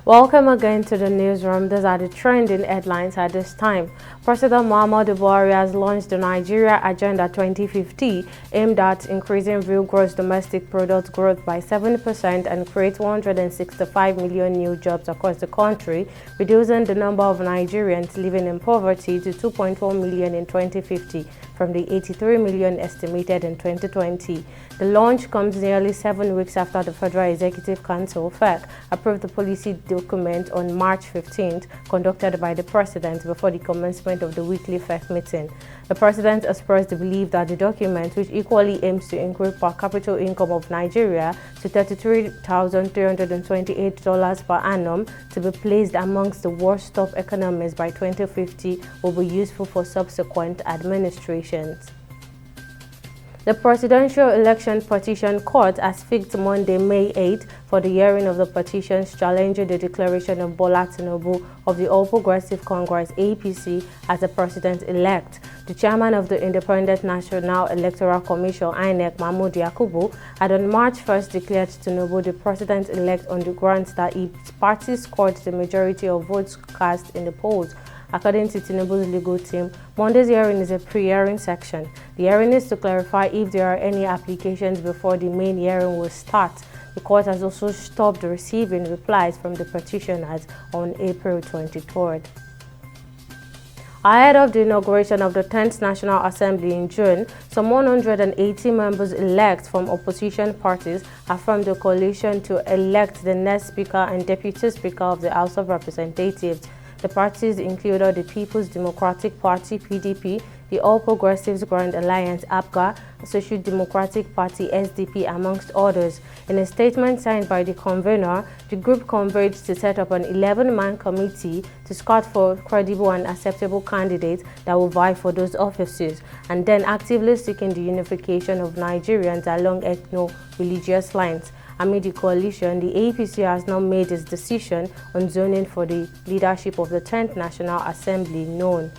Welcome again to the newsroom. These are the trending headlines at this time. President Muhammadu Buhari has launched the Nigeria Agenda 2050, aimed at increasing real gross domestic product growth by 7% and create 165 million new jobs across the country, reducing the number of Nigerians living in poverty to 2.4 million in 2050 from the 83 million estimated in 2020. The launch comes nearly 7 weeks after the Federal Executive Council (FEC) approved the policy document on March 15th, conducted by the President before the commencement of the weekly FEC meeting. The President expressed the belief that the document, which equally aims to increase per capita income of Nigeria to $33,328 per annum to be placed amongst the worst-off economies by 2050, will be useful for subsequent administrations. The Presidential Election Petition Court has fixed Monday, May 8 for the hearing of the petitions challenging the declaration of Bola Tinubu of the All Progressive Congress (APC) as the president-elect. The chairman of the Independent National Electoral Commission (INEC), Mahmood Yakubu, had on March 1st declared Tinubu the president-elect on the grounds that his party scored the majority of votes cast in the polls. According to Tinubu's legal team, Monday's hearing is a pre-hearing section. The hearing is to clarify if there are any applications before the main hearing will start. The court has also stopped receiving replies from the petitioners on April 23rd. Ahead of the inauguration of the 10th National Assembly in June, some 180 members-elect from opposition parties have formed a coalition to elect the next Speaker and Deputy Speaker of the House of Representatives. The parties included the People's Democratic Party (PDP), the All Progressives Grand Alliance (APGA), Social Democratic Party (SDP), amongst others. In a statement signed by the convener, the group convened to set up an 11-man committee to scout for credible and acceptable candidates that will vie for those offices, and then actively seeking the unification of Nigerians along ethno-religious lines. Amid the coalition, the APC has now made its decision on zoning for the leadership of the 10th National Assembly known.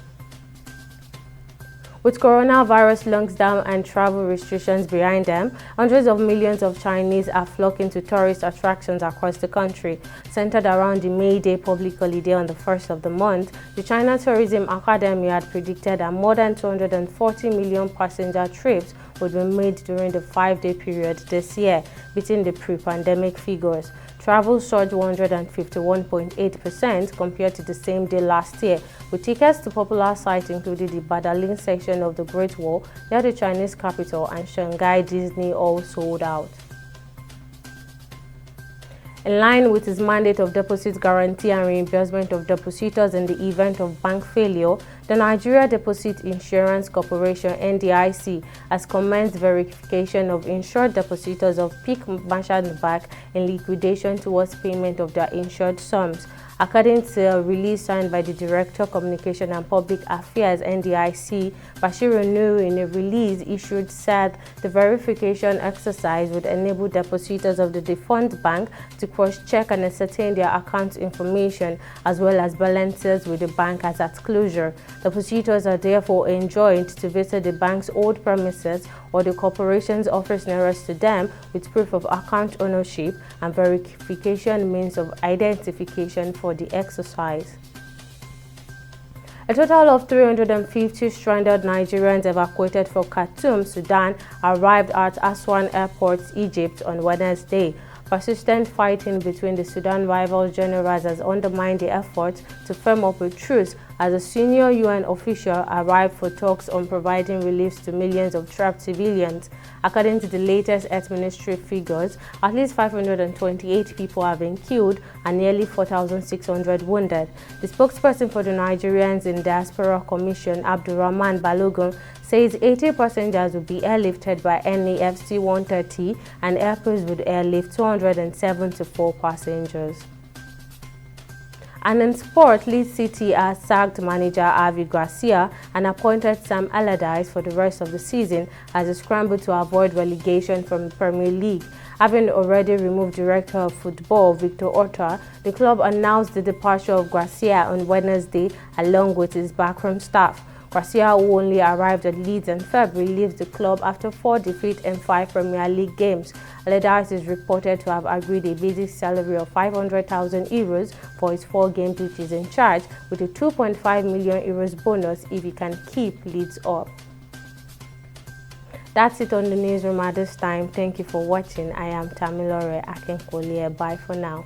With coronavirus lockdown and travel restrictions behind them, hundreds of millions of Chinese are flocking to tourist attractions across the country. Centered around the May Day public holiday on the 1st of the month, the China Tourism Academy had predicted that more than 240 million passenger trips would be made during the 5-day period this year, beating the pre-pandemic figures. Travel surged 151.8% compared to the same day last year, with tickets to popular sites including the Badaling section of the Great Wall near the Chinese capital and Shanghai Disney all sold out. In line with its mandate of deposit guarantee and reimbursement of depositors in the event of bank failure, the Nigeria Deposit Insurance Corporation (NDIC) has commenced verification of insured depositors of Peak Merchant Bank in liquidation towards payment of their insured sums. According to a release signed by the Director of Communication and Public Affairs (NDIC), Bashiru Nuhu, in a release issued, said the verification exercise would enable depositors of the defunct bank to cross-check and ascertain their account information as well as balances with the bank as at closure. Depositors are therefore enjoined to visit the bank's old premises or the corporation's office nearest to them with proof of account ownership and verification means of identification for the exercise. A total of 350 stranded Nigerians evacuated from Khartoum, Sudan, arrived at Aswan Airport, Egypt on Wednesday. Persistent fighting between the Sudan rival generals has undermined the efforts to firm up a truce as a senior UN official arrived for talks on providing relief to millions of trapped civilians. According to the latest Earth Ministry figures, at least 528 people have been killed and nearly 4,600 wounded. The spokesperson for the Nigerians in Diaspora Commission, Abdurrahman Balogun, says 80 passengers will be airlifted by NAFC 130 and airports would airlift 274 passengers. And in sport, Leeds City has sacked manager Avi Garcia and appointed Sam Allardyce for the rest of the season as they scramble to avoid relegation from the Premier League. Having already removed Director of Football Victor Orta, the club announced the departure of Garcia on Wednesday along with his backroom staff. Kwasia, who only arrived at Leeds in February, leaves the club after 4 defeats in 5 Premier League games. Allardyce is reported to have agreed a basic salary of €500,000 for his 4 games which is in charge, with a €2.5 million bonus if he can keep Leeds up. That's it on the newsroom at this time. Thank you for watching. I am Tamilore Akinkolie. Bye for now.